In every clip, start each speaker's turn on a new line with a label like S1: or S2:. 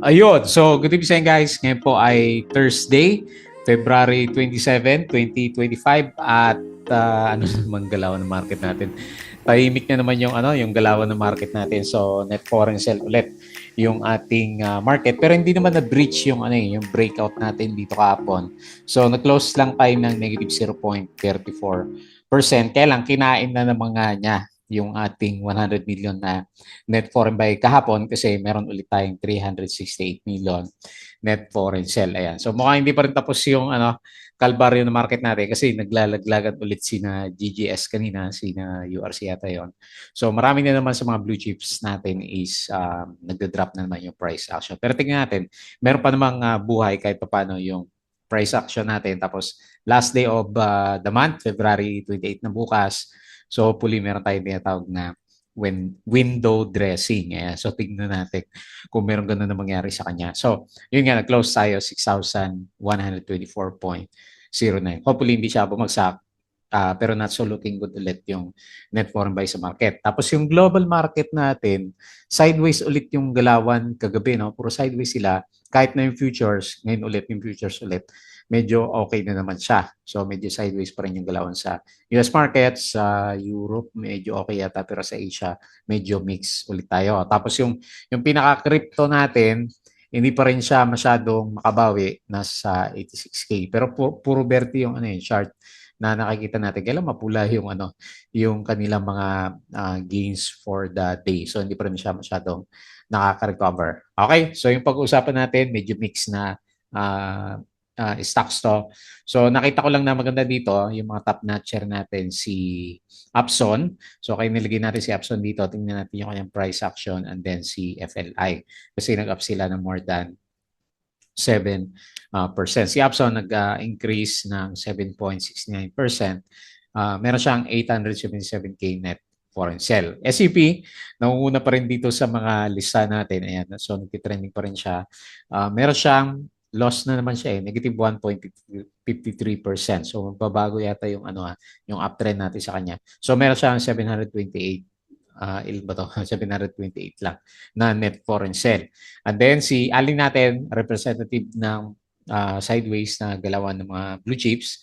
S1: Ayun. So, good evening guys. Ngayon po ay Thursday, February 27, 2025 at ano naman galawan ng market natin. Tahimik na naman yung yung galawan ng market natin. So, net foreign sell ulit yung ating market pero hindi naman na breach yung yung breakout natin dito kahapon. So, nag-close lang tayo ng negative 0.34%. Kaya lang kinain na ng mga niya yung ating 100 million na net foreign buy kahapon kasi meron ulit tayong 368 million net foreign sell. Ayan. So mukhang hindi pa rin tapos yung kalbaryo ng market natin kasi naglalaglagan ulit sina GGS kanina, sina URC yata yon. So marami na naman sa mga blue chips natin is nagda-drop na naman yung price action. Pero tingnan natin, meron pa namang buhay kahit paano yung price action natin. Tapos last day of the month, February 28 na bukas. So hopefully meron tayong tinatawag na window dressing. Ayan. So, tignan natin kung meron ganun na mangyari sa kanya. So, yun nga, nag-close tayo 6,124.09. Hopefully, hindi siya bumagsak. Pero not so looking good ulit yung net foreign buy sa market. Tapos yung global market natin, sideways ulit yung galawan kagabi. No? Puro sideways sila. Kahit na yung futures, ngayon ulit yung futures ulit, medyo okay na naman siya. So medyo sideways pa rin yung galawan sa US market, sa Europe medyo okay yata pero sa Asia medyo mix ulit tayo. Tapos yung pinaka-crypto natin, hindi pa rin siya masyadong makabawi, nasa 86K. Pero puro verde yung chart na nakikita natin. Kailan mapula yung yung kanilang mga gains for the day. So hindi pa rin siya masyadong nakaka-recover. Okay? So yung pag-uusapan natin, medyo mix na uh, stocks to. So nakita ko lang na maganda dito yung mga top notcher natin si Upson. So kayo nilagay natin si Upson dito. Tingnan natin yung kanyang price action and then si FLI. Kasi nag-up sila ng more than 7%. Si Upson nag-increase ng 7.69%. Meron siyang 877K net foreign sell. SEP, nangunguna pa rin dito sa mga lista natin. Ayan, so nagtitrending pa rin siya. Meron siyang loss na naman siya negative 1.53%. So magbabago yata yung yung uptrend natin sa kanya. So meron siyang 728 ilan ba to? 728 lang na net foreign sell. And then si Ali natin, representative ng sideways na galawan ng mga blue chips.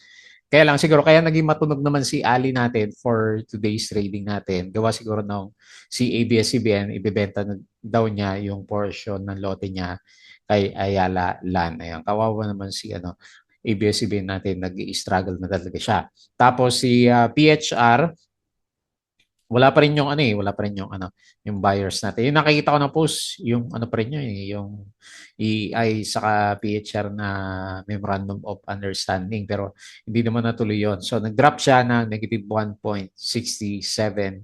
S1: Kaya lang siguro, kaya naging matunog naman si Ali natin for today's trading natin. Gawa siguro ng si ABS-CBN, ibebenta na daw niya yung portion ng lote niya kay Ayala Land. Ayan, kawawa naman si ABS-CBN natin, nag-i-struggle na talaga siya. Tapos si PHR, wala pa rin yung wala pa rin yung yung buyers natin. Yung nakikita ko na post, yung pa rin yun, yung EI saka PHR na Memorandum of Understanding pero hindi naman natuloy yon. So nag-drop siya ng negative 1.67%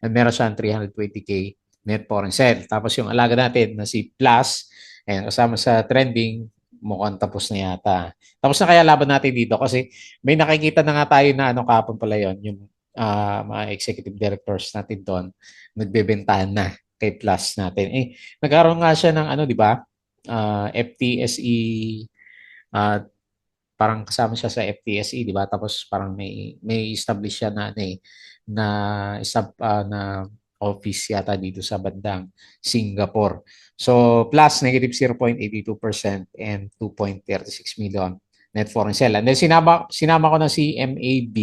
S1: and meron siyang 320K net foreign sell. Tapos yung alaga natin na si Plus, and kasama sa trending, mukhang tapos na yata. Tapos na kaya laban natin dito kasi may nakikita na nga tayo na kahapon pala yon, yung mga executive directors natin doon, nagbebentahan na kay Plus natin. Nagkaroon nga siya ng di ba? FTSE, uh, parang kasama siya sa FTSE, di ba? Tapos parang may establish siya na na na office yata dito sa bandang Singapore. So plus negative 0.82% and 2.36 million net foreign sell. And then sinama ko na si MAB.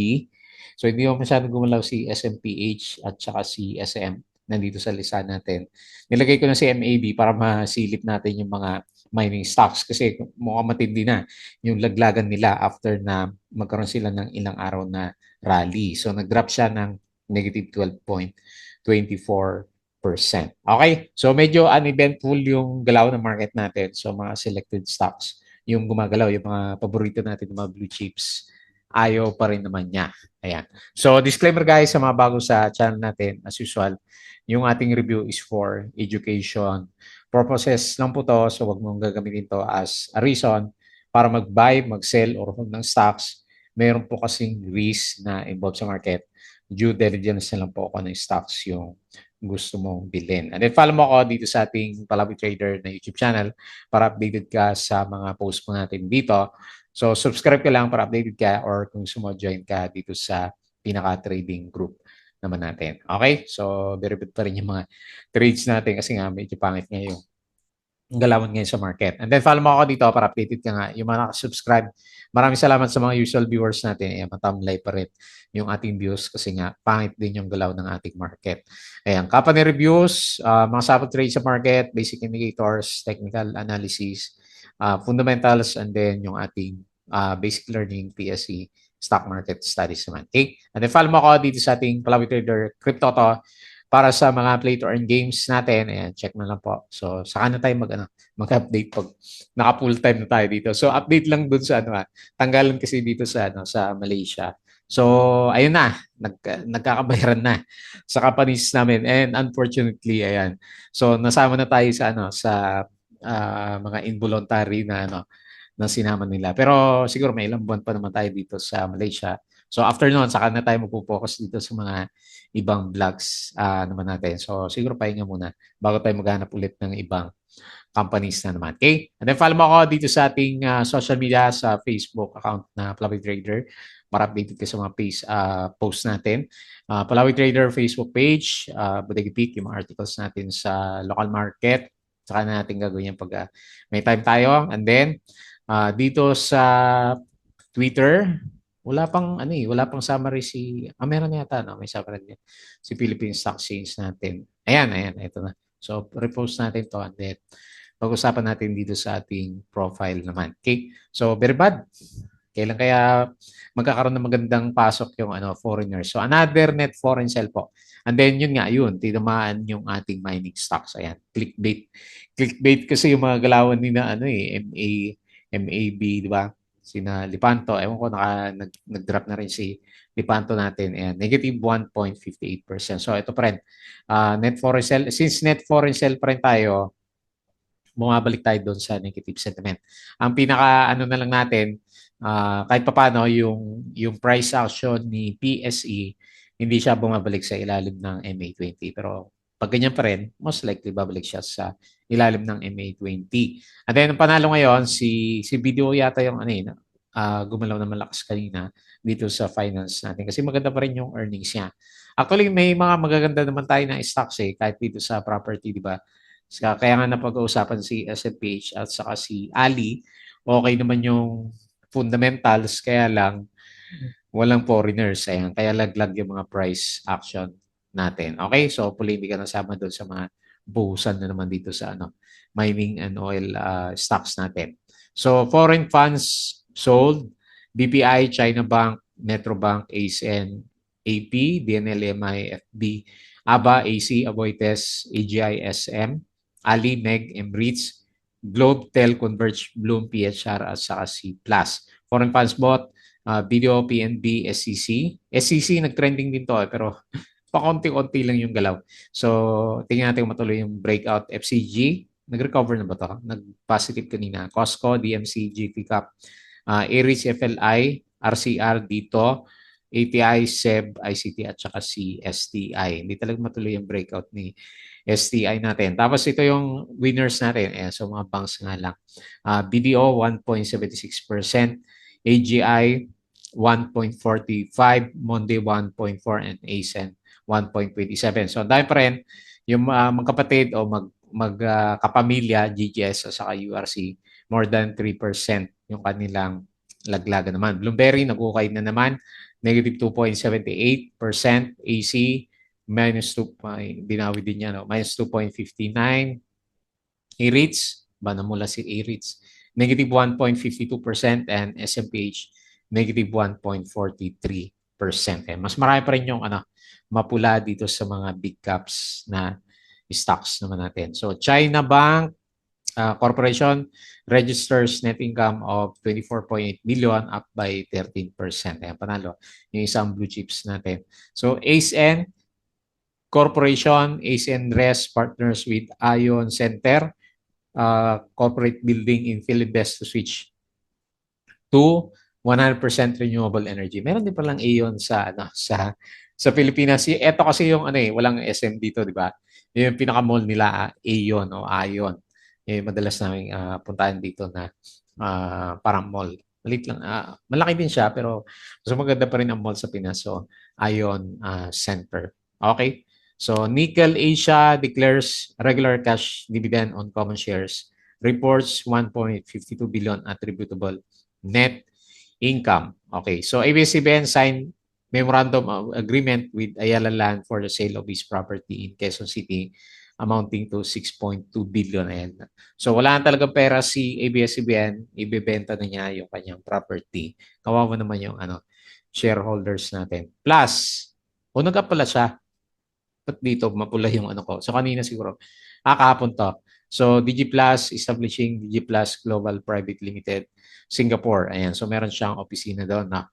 S1: So hindi mo masyadong gumalaw si SMPH at saka si SM nandito sa lista natin. Nilagay ko na si MAB para masilip natin yung mga mining stocks kasi mukhang matindi na yung laglagan nila after na magkaroon sila ng ilang araw na rally. So nag-drop siya ng negative 12.24%. Okay? So medyo uneventful yung galaw ng market natin. So mga selected stocks yung gumagalaw, yung mga paborito natin, yung mga blue chips, ayaw pa rin naman niya. Ayan. So disclaimer guys sa mga bago sa channel natin, as usual, yung ating review is for education purposes lang po to. So wag mong gagamitin to as a reason para mag-buy, mag-sell, or hold ng stocks. Meron po kasing risk na involved sa market. Due diligence na lang po ako ng stocks yung gusto mong bilhin. And then follow mo ako dito sa ating Palabi Trader na YouTube channel para updated ka sa mga posts po natin dito. So subscribe ka lang para updated ka or kung gusto mo join ka dito sa pinaka-trading group naman natin. Okay? So very good pa rin yung mga trades natin kasi nga medyo pangit ngayon ang galawan ngayon sa market. And then follow mo ako dito para updated ka nga. Yung mga nakasubscribe, maraming salamat sa mga usual viewers natin. Ayan, matamlay pa rin yung ating views kasi nga pangit din yung galaw ng ating market. Ayan, company reviews, mga sapot trade sa market, basic indicators, technical analysis, fundamentals, and then yung ating basic learning, PSE, stock market studies naman. Okay? And then follow mo ako dito sa ating Palawi Trader Crypto to para sa mga play to earn games natin. Ayan, check na lang po. So, saka na tayo mag-update pag naka-full time na tayo dito. So, update lang dun sa tanggalan kasi dito sa Malaysia. So, ayun na, nagkakabayaran na sa companies namin and unfortunately, ayan. So, nasama na tayo sa mga involuntary na sinama nila. Pero siguro may ilang buwan pa naman tayo dito sa Malaysia. So after noon, saka na tayo magpo-focus dito sa mga ibang vlogs naman natin. So siguro pahinga muna bago tayo maghanap ulit ng ibang companies na naman. Okay? And then follow mo ako dito sa ating social media sa Facebook account na Palawi Trader para updated ka sa mga post natin. Palawi Trader Facebook page, Bodega Peak, yung mga articles natin sa local market. Saka na natin gagawin yan pag may time tayo. And then, dito sa Twitter, wala pang summary meron yata, no? May summary niya. Si Philippine Stock Exchange natin. Ayan, ito na. So, repost natin to and then pag-usapan natin dito sa ating profile naman. Okay? So, very bad. Kailan kaya magkakaroon ng magandang pasok yung foreigner? So, another net foreign sell po. And then, tinamaan yung ating mining stocks. Ayan, clickbait. Clickbait kasi yung mga galawan ni na MAB, di ba? Sina Lipanto. Ewan ko, nag-drop na rin si Lipanto natin. Ayan, negative 1.58%. So, ito pa rin. Net foreign sell. Since net foreign sell pa rin tayo, bumabalik tayo doon sa negative sentiment. Ang pinaka na lang natin, kahit papaano yung price action ni PSE, hindi siya bumabalik sa ilalim ng MA20. Pero pag ganyan pa rin, most likely babalik siya sa ilalim ng MA20. At then, ang panalo ngayon, si Video yata yung gumalaw na malakas kanina dito sa finance natin. Kasi maganda pa rin yung earnings niya. Actually, may mga magaganda naman tayo na stocks kahit dito sa property, di ba? Kaya nga napag-uusapan si SMPH at saka si Ali, okay naman yung fundamentals, kaya lang walang foreigners. Ayan, kaya laglag yung mga price action natin. Okay, so hopefully hindi ka nasama doon sa mga buhusan na naman dito sa mining and oil stocks natin. So foreign funds sold, BPI, China Bank, Metrobank, ASN, AP, DNL, FB, ABA, AC, Aboites, AGI, SM, Ali, Meg, Emirates, Globe, Tel, Converge, Bloom, PHR at saka C+. Foreign funds bought, Video, PNB, SCC. SCC nag-trending din to pero pakonti-konti lang yung galaw. So, tingnan natin matuloy yung breakout. FCG, nag-recover na ba to? Nag-positive kanina. Costco, DMC, GP Cap, Aries, FLI, RCR dito, ATI, SEB, ICT at saka si STI. Hindi talaga matuloy yung breakout ni STI natin. Tapos ito yung winners natin. So mga banks nga lang. BDO 1.76%, AGI 1.45%, Monday 1.4%, and ASEN 1.27%. So dahil pa rin yung magkapatid o magkapamilya, GGS at saka URC, more than 3% yung kanilang laglagan naman. Bloomberry, nag-ukay na naman, negative 2.78%, AC, minus 2, binawi din niya, minus 2.59%, A-REITs, mula si A-REITs, negative 1.52%, and SMPH, negative 1.43%. Mas marami pa rin yung mapula dito sa mga big caps na stocks naman natin. So, China Bank Corporation registers net income of 24.8 billion, up by 13%. Ayan, panalo yung isang blue chips natin. So, ASN Corporation, ASN Res partners with Ion Center corporate building in Philippines to switch to 100% renewable energy. Meron din palang Aeon sa Pilipinas. Ito kasi yung walang SM dito, di ba? Yung pinaka-mall nila, Aeon o Ion. Madalas namin puntahan dito na parang mall. Malit lang. Malaki din siya pero mas maganda pa rin ang mall sa Pinas. So, Ion Center. Okay? So, Nickel Asia declares regular cash dividend on common shares reports 1.52 billion attributable net income. Okay, so ABS-CBN signed memorandum of agreement with Ayala Land for the sale of his property in Quezon City amounting to 6.2 billion. Ayan. So wala na talagang pera si ABS-CBN, ibebenta na niya yung kanyang property. Kawawa naman yung shareholders natin. Plus, nag pala siya. Ba't dito mapula yung ko? So kanina siguro. Kahapon to. So DigiPlus establishing DigiPlus Global Private Limited Singapore. Ayan. So meron siyang opisina doon na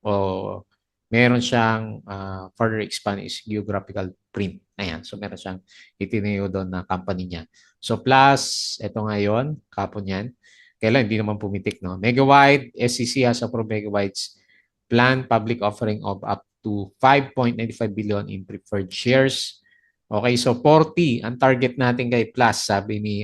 S1: o meron siyang further expand is geographical print. Ayan. So meron siyang itinayo doon na company niya. So plus, ito ngayon, kapon yan. Kailan, hindi naman pumitik, no? Megawide, SEC has approved Megawide's planned public offering of up to 5.95 billion in preferred shares. Okay, so 40 ang target natin kay Plus, sabi ni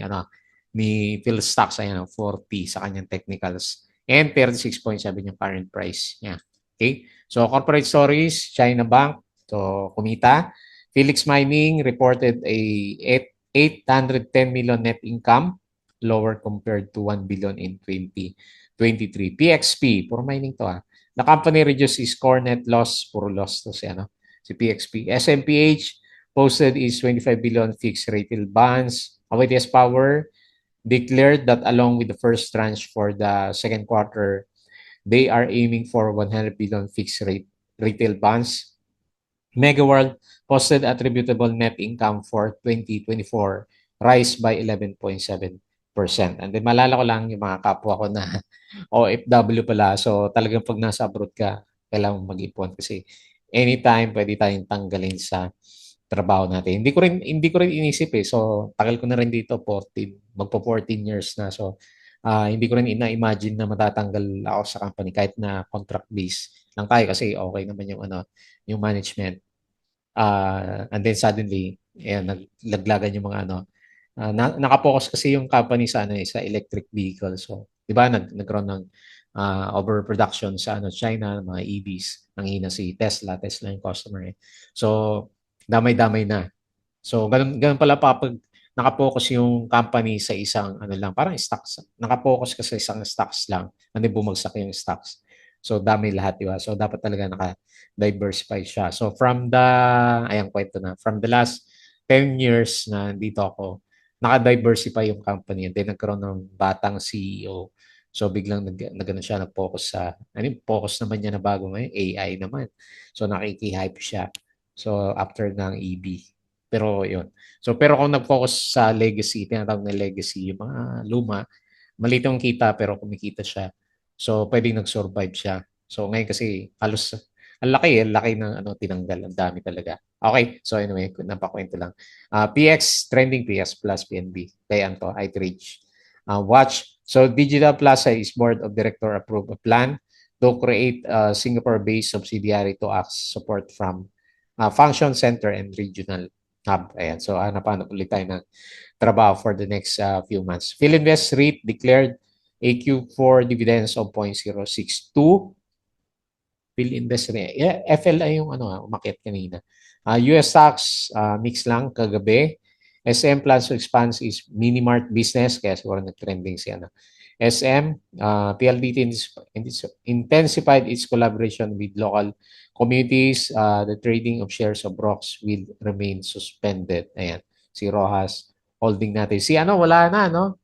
S1: Phil Stocks, ayan, 40 sa kanyang technicals. And 36 points, sabi niya current price niya. Okay, so corporate stories, China Bank, so kumita. Felix Mining reported a 810 million net income, lower compared to 1 billion in 2023. PXP, puro mining to The company reduced its core net loss, puro loss to si PXP. SMPH posted its 25 billion fixed retail bonds. AWTS Power declared that along with the first tranche for the second quarter, they are aiming for 100 billion fixed rate retail bonds. Megaworld posted attributable net income for 2024 rise by 11.7%. And then malala ko lang yung mga kapwa ko na OFW pala. So talagang pag nasa abroad ka, kailangan mag-ipon kasi anytime pwede tayong tanggalin sa trabaho natin. Hindi ko rin inisip eh. So tagal ko na rin dito 14, magpo 14 years na. So hindi ko rin ina-imagine na matatanggal ako sa company kahit na contract base lang tayo kasi okay naman yung management. And then suddenly, ayan, naglaglagan yung mga nakapokus kasi yung company sa sa electric vehicle. So, 'di ba nagkaroon ng overproduction sa China, mga EVs. Nanghina si Tesla yung customer eh. So, damay-damay na. So, ganun pala pag nakapokus yung company sa isang lang, parang stocks. Nakapokus ka sa isang stocks lang, and then bumagsak yung stocks. So, dami lahat, di ba? So, dapat talaga naka-diversify siya. So, kwento na, from the last 10 years na dito ako, naka-diversify yung company. And then, nagkaroon ng batang CEO. So, biglang nagano siya, nag-focus sa, focus naman niya na bago ngayon, AI naman. So, nakiki-hype siya. So, after ng EV. Pero, yun. So, pero kung nag-focus sa legacy, tinatawag na legacy, yung mga luma, maliit yung kita pero kumikita siya. So, pwedeng nag-survive siya. So, ngayon kasi halos ang laki ng tinanggal. Ang dami talaga. Okay, so anyway, napakwento lang. PX, trending PX plus PNB. Kaya to, iTrade. Watch. So, Digital Plaza is board of director approved a plan to create a Singapore-based subsidiary to ask support from function center and regional hub. Ayan. So, hanap ulit tayo ng trabaho for the next few months. Philinvest REIT declared a Q4 dividends of 0.062. Philinvest REIT. Yeah, FLI yung umakyat kanina. US stocks, mix lang kagabi. SM plans to expand its mini-mart business, kaya siguro nag-trending si SM, PLDT intensified its collaboration with local communities. The trading of shares of ROX will remain suspended. Ayan, si Rojas holding natin. Si wala na, no?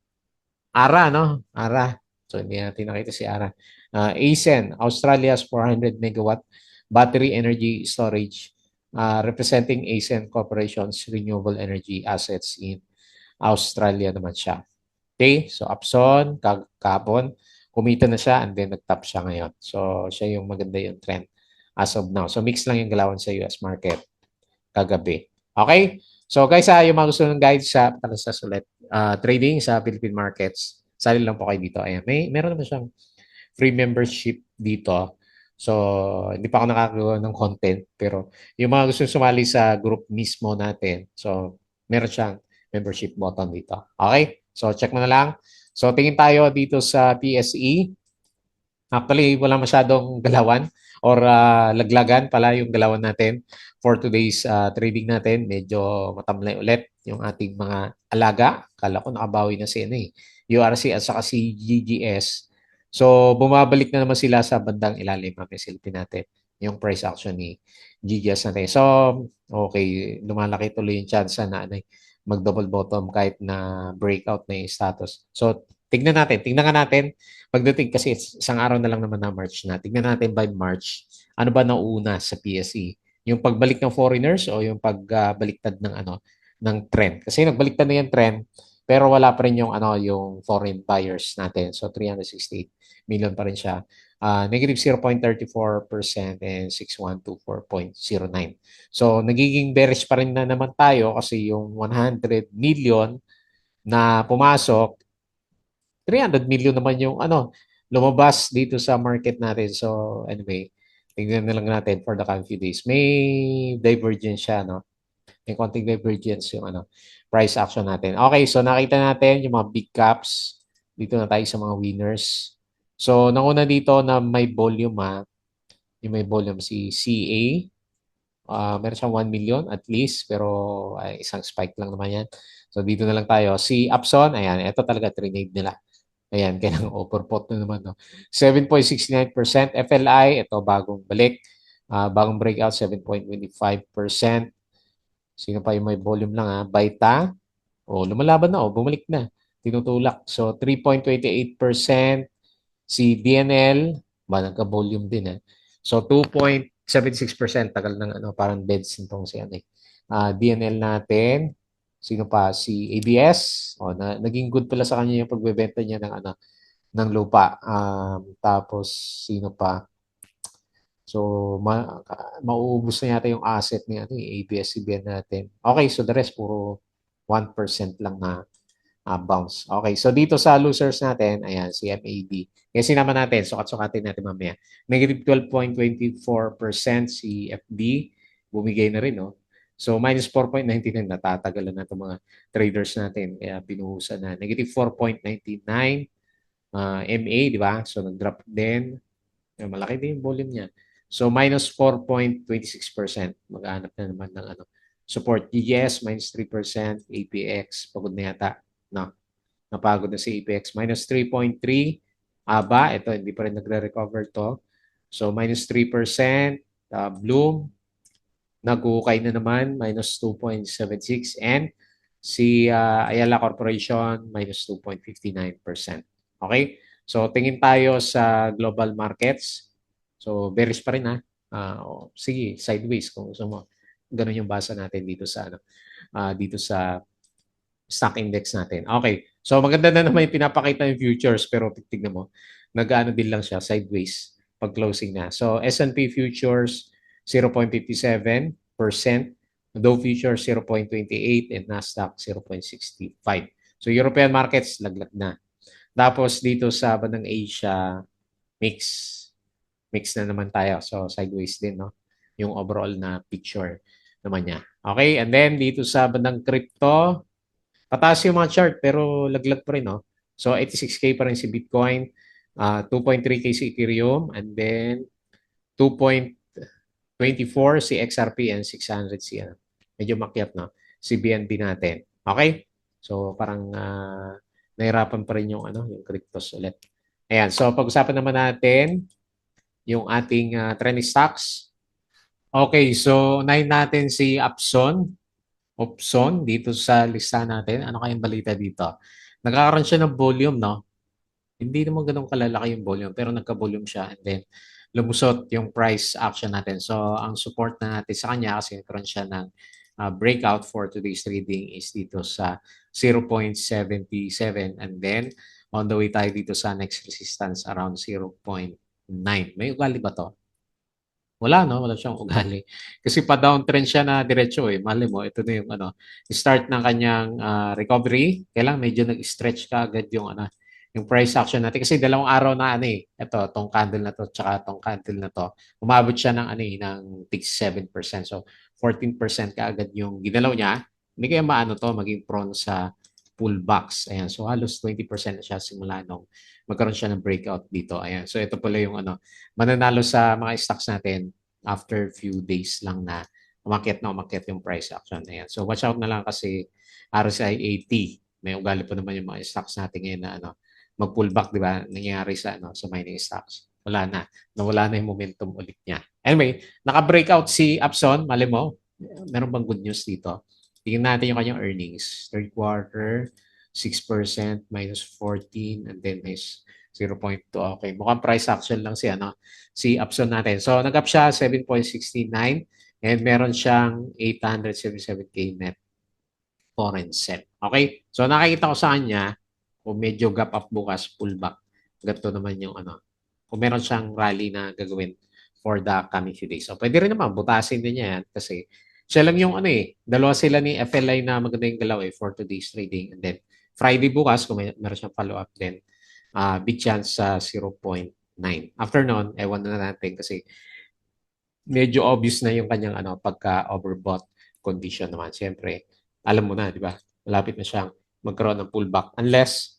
S1: Ara, no? Ara. So, hindi natin nakita si Ara. ACEN, Australia's 400 megawatt battery energy storage, representing ACEN Corporation's renewable energy assets in Australia naman siya. Okay, so Upson, kahapon, kumita na siya and then nag-top siya ngayon. So, siya yung maganda yung trend as of now. So, mix lang yung galawan sa US market kagabi. Okay? So, guys, yung mga gusto ng guide sa ulit, trading sa Philippine markets, sali lang po kayo dito. Ayan, meron naman siyang free membership dito. So, hindi pa ako nakagawa ng content, pero yung mga gusto sumali sa group mismo natin, so, meron siyang membership button dito. Okay? So, check mo na lang. So, tingin tayo dito sa PSE. Actually, wala masyadong galawan or laglagan pala yung galawan natin for today's trading natin. Medyo matamlay ulit yung ating mga alaga. Kala ko nakabawi na si ano eh, URC at saka si GGS. So, bumabalik na naman sila sa bandang ilalim. Mamaya silipin natin yung price action ni GGS natin. So, okay, lumalaki tuloy yung chance na ano, mag-double bottom kahit na breakout na yung status. So, tignan nga natin. Pagdating kasi isang araw na lang naman na March na. Tignan natin by March, ano ba nauna sa PSE? Yung pagbalik ng foreigners o yung pagbaliktad ng ano ng trend. Kasi nagbaliktad na yung trend pero wala pa rin yung ano yung foreign buyers natin. So 368 million pa rin siya. Negative 0.34% and 6124.09. So nagiging bearish pa rin na naman tayo kasi yung 100 million na pumasok, 300 million naman yung ano lumabas dito sa market natin. So anyway, tingnan na lang natin for the coming few days. May divergence siya, no? May konting divergence yung ano, price action natin. Okay, so nakita natin yung mga big caps. Dito na tayo sa mga winners. So, nauna dito na may volume yung may volume si CA. Meron siyang 1 million at least, pero isang spike lang naman yan. So, dito na lang tayo. Si Upson, ayan, ito talaga trinade nila. Ayan, kailang overbought na naman. No? 7.69%. FLI, ito bagong balik. Bagong breakout, 7.25%. Sino pa yung may volume lang Baita. Lumalaban na bumalik na. Tinutulak. So 3.28%. Si DNL, nagka-volume din So 2.76%. Tagal ng ano, parang beds nitong si ano DNL natin. Sino pa? Si ABS. Naging good pala sa kanya yung pagbebenta niya ng ano ng lupa. Tapos sino pa? So, mauubos na yata yung asset ni ABS-CBN natin. Okay, so the rest, puro 1% lang na bounce. Okay, so dito sa losers natin, ayan, si MAB. Kasi naman natin, sukat-sukatin natin mamaya. Negative 12.24% si FB. Bumigay na rin, no? So, minus 4.99, natatagalan na itong mga traders natin. Kaya binuhusan na. Negative 4.99 MA, di ba? So, nag-drop din. Malaki din yung volume niya. So, minus 4.26%. Mag-aanap na naman ng ano. Support. GGS, minus 3%. APX, pagod na yata. No, napagod na si APX. Minus 3.3. ABA, ito, hindi pa rin nagre-recover to. So, minus 3%. Bloom, nag-ukay na naman, minus 2.76. And si Ayala Corporation, minus 2.59%. Okay? So, tingin tayo sa global markets. So, bearish pa rin sige, sideways kung gusto mo. Ganun yung basa natin dito sa dito sa stock index natin. Okay. So, maganda na naman yung pinapakita yung futures pero tignan mo, nag-ano din lang siya, sideways pag closing na. So, S&P futures 0.57%, Dow futures 0.28 and Nasdaq 0.65. So, European markets laglag na. Tapos dito sa bandang Asia, mix. Mix na naman tayo. So, sideways din, no? Yung overall na picture naman niya. Okay, and then dito sa bandang crypto, pataas yung mga chart pero laglag pa rin, no? So, 86K pa rin si Bitcoin, 2.3K si Ethereum, and then 2.24 si XRP and 600 si medyo makyat, no? Si BNB natin. Okay? So, parang nahirapan pa rin yung yung cryptos ulit. Ayan, so pag-usapan naman natin yung ating trending stocks. Okay, so unahin natin si Opson dito sa lista natin. Ano kayang balita dito? Nagkakaroon siya ng volume, no? Hindi naman ganun kalalaki yung volume, pero nagka-volume siya and then lumusot yung price action natin. So, ang support na natin sa kanya kasi nagkaroon siya ng breakout for today's trading is dito sa 0.77 and then on the way tayo dito sa next resistance around 0.9. May ugali ba to? Wala, no? Wala siyang ugali. Kasi pa-downtrend siya na diretso eh. Mali mo, ito na yung start ng kanyang recovery. Kailangan medyo nag-stretch ka agad yung yung price action natin. Kasi dalawang araw na ito, tong candle na to, tsaka tong candle na to, umabot siya ng ng 7%. So, 14% kaagad yung ginalaw niya. Hindi kaya maging prone sa pullbacks. Ayan. So, halos 20% na siya simula nung magkaroon siya ng breakout dito. Ayan. So, ito pala yung mananalo sa mga stocks natin after few days lang na umakyat yung price action. Ayan. So, watch out na lang kasi RSI 80 may ugali pa naman yung mga stocks natin ngayon na mag-pullback, di ba? Nangyayari sa sa mining stocks. Wala na. Nawala na yung momentum ulit niya. Anyway, naka-breakout si Upson, mali mo. Meron bang good news dito? Tingnan natin yung kanyang earnings. Third quarter, 6% minus 14 and then is 0.2. Okay, mukhang price action lang si Upson natin. So, nag-up siya 7.69 and meron siyang 877K net foreign set. Okay? So, nakikita ko sa kanya, kung medyo gap up bukas, pullback. Ganito naman yung kung meron siyang rally na gagawin for the coming few days. So, pwede rin naman, butasin din niya yan kasi siya lang yung dalawa sila ni FLI na maganda yung galaw for today's trading. And then, Friday bukas, kung meron siyang follow-up din, big chance sa 0.9. After nun, ewan na natin kasi medyo obvious na yung kanyang pagka-overbought condition naman. Siyempre, alam mo na, di ba? Malapit na siyang magkaroon ng pullback unless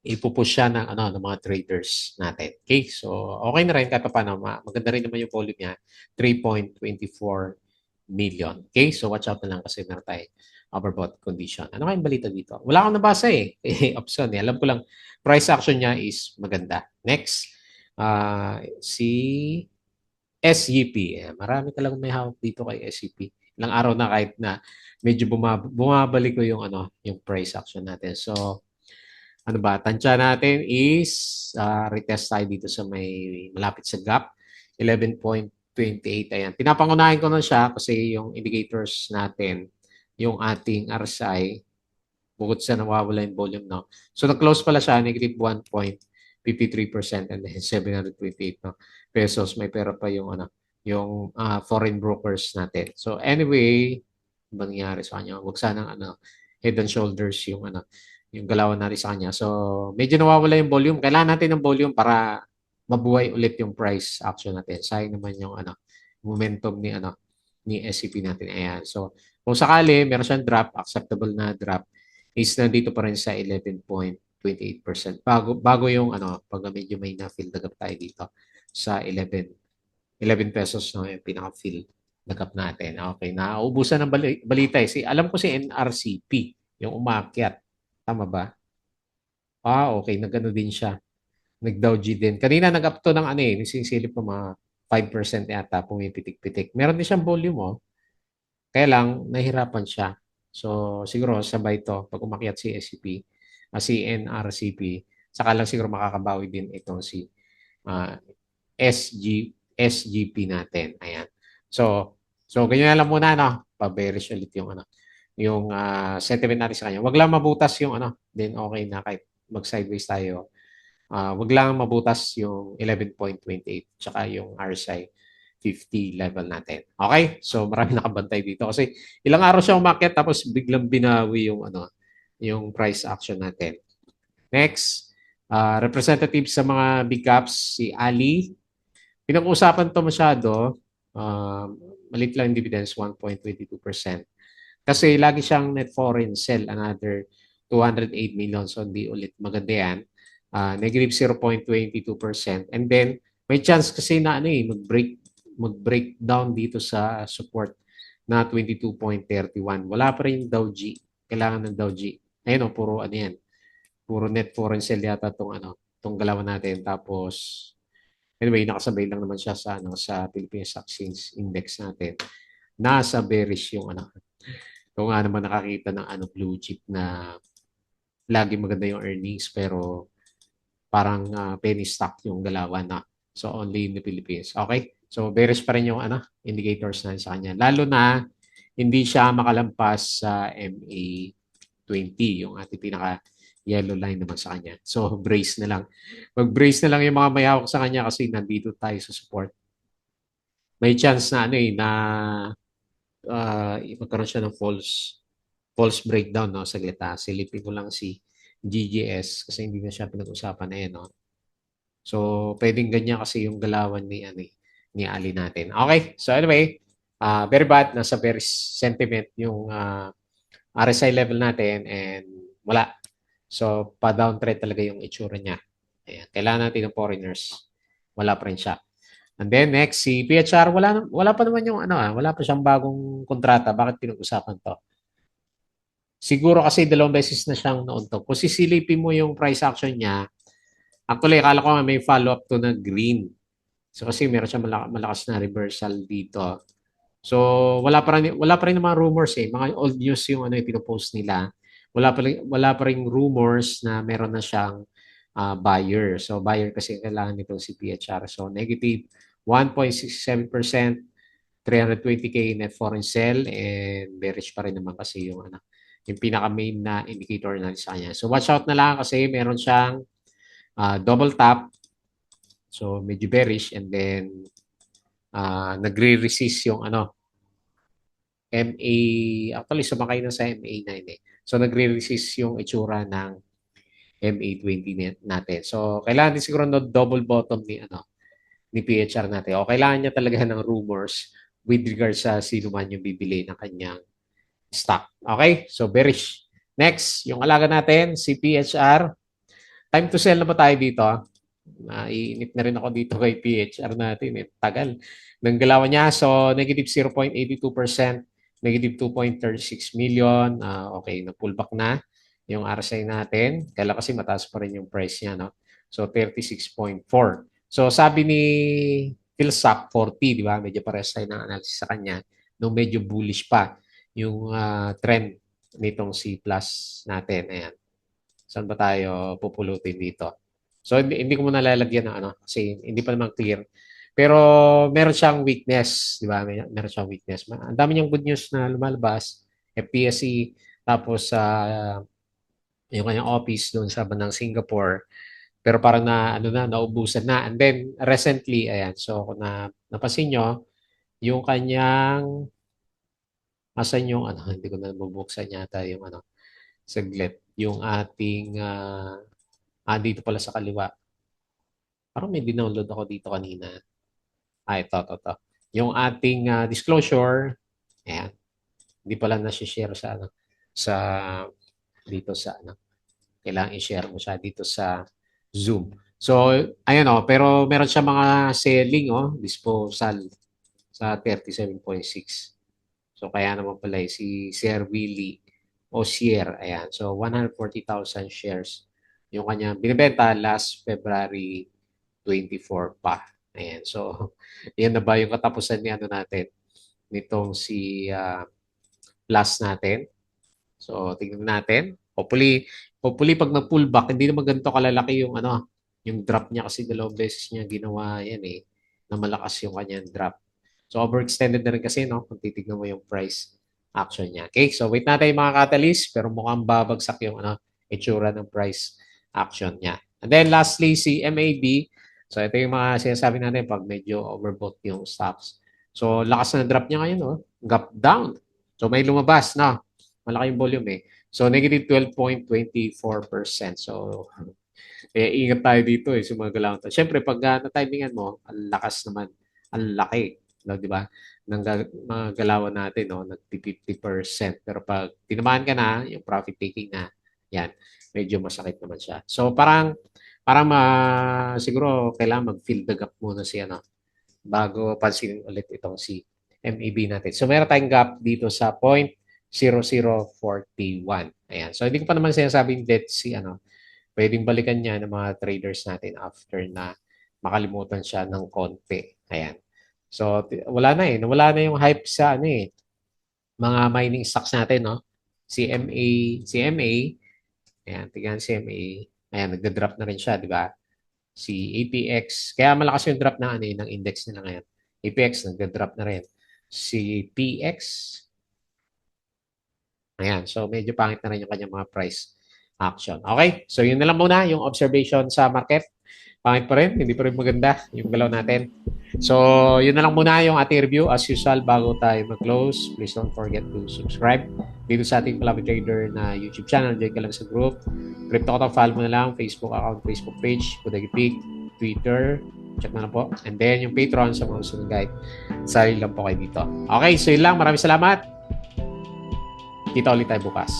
S1: ipupush siya ng mga traders natin. Okay? So, okay na rin kahit paano. Maganda rin naman yung volume niya. 3.24 million. Okay? So, watch out na lang kasi meron tayo overbought condition. Ano kayong balita dito? Wala akong nabasa option eh. Alam ko lang, price action niya is maganda. Next, si SGP. Marami talagang may hawak dito kay SGP. Ilang araw na kahit na medyo bumabalik ko yung price action natin. So, ano ba? Tansya natin is retest tayo dito sa may malapit sa gap. 11.28. Ayan. Pinapangunahin ko na siya kasi yung indicators natin, yung ating RSI, bukod sa nawawala yung volume, no? So, nag-close pala siya, negative 1.53% and then 728 pesos. May pera pa yung yung foreign brokers natin. So, anyway, ano nangyari sa kanya? Huwag sanang head and shoulders yung galawan natin sa kanya. So, medyo nawawala yung volume. Kailangan natin ng volume para mabuhay ulit yung price action natin. Sayang naman yung momentum ni SCP natin. Ayan. So, kung sakali meron siyang drop, acceptable na drop, is nandito pa rin sa 11.28%. Bago yung pag medyo may na-fill na gap tayo dito sa 11 pesos no, yung pinaka-fill na gap natin. Okay, nauubusan ng balita eh. Alam ko si NRCP, yung umakyat. Tama ba? Okay, nagano din siya. Nag-Dow G din. Kanina nag-up to ng nisisilip pa mga 5% yata, pumipitik-pitik. Meron din siyang volume kaya lang, nahirapan siya. So, siguro sabay to pag umakyat si SCP, si NRCP, saka lang siguro makakabawi din itong si uh, SGP natin. Ayan. So ganyan lang muna, no? Pa-bearish ulit yung sentiment natin sa kanya. Wag lang mabutas yung then okay na kahit mag-sideways tayo. Wag lang mabutas yung 11.28 tsaka yung RSI 50 level natin. Okay? So marami nakabantay dito kasi ilang araw siya umakyat tapos biglang binawi yung price action natin. Next, representative sa mga big caps si Ali. Pinag-uusapan to masyado. Malit lang yung dividends 1.22%. Kasi lagi siyang net foreign sell another 208 million. So hindi ulit maganda yan. Negative 0.22%. And then may chance kasi na mag-break down dito sa support na 22.31. Wala pa rin Dow G. Kailangan ng Dow G. Ayun puro yan. Puro net foreign sell yata tong galawan natin. Tapos anyway, nakasabay lang naman siya sa Philippine Stock Exchange Index natin. Nasa bearish yung kung naman nakakita ng blue chip na lagi maganda yung earnings pero parang penny stock yung galawan na. So only in the Philippines. Okay? So bearish pa rin yung indicators na sa kanya. Lalo na hindi siya makalampas sa MA20, yung ating pinaka yellow line naman sa kanya. So brace na lang. Mag-brace na lang yung mga may hawak sa kanya kasi nandito tayo sa support. May chance na na magkaroon siya ng false breakdown saglit silipin ko lang si GGS kasi hindi na siya pinag-usapan no. So pwedeng ganyan kasi yung galawan ni Ali natin. Okay, so anyway, very bad, nasa very sentiment yung RSI level natin and wala. So pa-down trend talaga yung itsura niya. Ayan, kailangan natin ng foreigners. Wala pa rin siya. And then next, si PHR, wala pa naman yung wala pa siyang bagong kontrata. Bakit pinag-usapan to? Siguro kasi dalawang beses na siyang nauntog. Kung sisilipin mo yung price action niya, actually, akala ko nga may follow-up to na green. So kasi meron siyang malakas na reversal dito. So wala pa rin mga rumors eh. Mga old news yung ano yung pinopost nila. Wala pa rin rumors na meron na siyang buyer. So buyer kasi kailangan nito si PHR. So negative 1.67%, 320K net foreign sell, and bearish pa rin naman kasi yung pinaka main na indicator na sa kanya. So watch out na lang kasi meron siyang double top. So medyo bearish, and then nagre-resist yung MA, actually sumakay na sa MA9 eh. So nagre-resist yung itsura ng MA20 natin. So kailangan din siguro no double bottom ni PHR natin. O kailangan niya talaga ng rumors with regards sa sino man yung bibili ng kanyang stock. Okay? So bearish. Next, yung alaga natin, si PHR. Time to sell na ba tayo dito? Naiinip na rin ako dito kay PHR natin. Tagal ng galawan niya. So, negative 0.82%, negative 2.36 million. Okay, na-pullback na yung RSI natin. Kaya kasi mataas pa rin yung price niya. No? So, 36.4. So, sabi ni Philsap, 40, di ba? Medyo pares tayo ng analysis sa kanya. Nung medyo bullish pa yung trend nitong C plus natin. Ayan. Saan ba tayo pupulutin dito? So, hindi ko muna lalagyan ng kasi hindi pa naman clear. Pero meron siyang weakness, di ba? Meron siyang weakness. Ang dami niyang good news na lumalabas. FPSC, tapos yung kanyang office doon sa bandang Singapore. Pero parang naubusan na. And then, recently, ayan, so kung napansin nyo, yung kanyang, asan yung, hindi ko na mabuksan yata yung, saglit, yung ating, dito pala sa kaliwa. Parang may dinownload ako dito kanina. Ito. Yung ating disclosure, ayan, hindi pala na-share sa, dito sa, kailangan i-share mo siya dito sa Zoom. So, ayan pero meron siya mga selling disposal sa 37.6. So, kaya naman pala si Sir Willie Osier, ayan. So, 140,000 shares yung kanya binibenta last February 24 pa. Ayan. So, yan na ba yung katapusan ni natin nitong si plus natin. So, tingnan natin. Hopefully pag nag-pullback, hindi naman ganito kalalaki yung drop niya kasi dalawang beses niya ginawa yan eh, na malakas yung kanyang drop. So, overextended na rin kasi, kung titignan mo yung price action niya. Okay, so wait natin yung mga catalyst, pero mukhang babagsak yung itsura ng price action niya. And then lastly, si MAB. So, ito yung mga sinasabi natin pag medyo overbought yung stocks. So, lakas na drop niya ngayon, gap down. So, may lumabas na. Malaki yung volume eh. So, negative 12.24%. So, ingat tayo dito sa mga galaw. Siyempre, pag na-timingan mo, ang lakas naman, ang laki. No, di ba? Ng mga galawan natin, nag-50%. Pero pag tinamaan ka na, yung profit taking na, yan, medyo masakit naman siya. So, parang siguro kailangan mag-fill the gap muna bago pansinin ulit itong si MEB natin. So, meron tayong gap dito sa 0.0041. Ayan. So, hindi ko pa naman sinasabing dead pwedeng balikan niya ng mga traders natin after na makalimutan siya ng konti. Ayan. So, wala na eh. Nawala na yung hype sa mga mining stocks natin, no? CMA. Ayan, tingnan CMA. Ayan, nagda-drop na rin siya, di ba? Si APX. Kaya malakas yung drop ng index nila ngayon. APX, nagda-drop na rin. Si PX. Ayan, so medyo pangit na rin yung kanyang mga price action. Okay, so yun na lang muna yung observation sa market. Pangit pa rin, hindi pa rin maganda yung galaw natin. So, yun na lang muna yung ating review. As usual, bago tayo mag-close, please don't forget to subscribe dito sa ating Palami Trader na YouTube channel. Diyan ka lang sa group. Crypto ko follow mo na lang. Facebook account, Facebook page, Kudagi Pig, Twitter. Check na lang po. And then, yung Patreon sa mga sunod guide. Sarili lang po kayo dito. Okay, so yun lang. Maraming salamat. Kita ulit tayo bukas.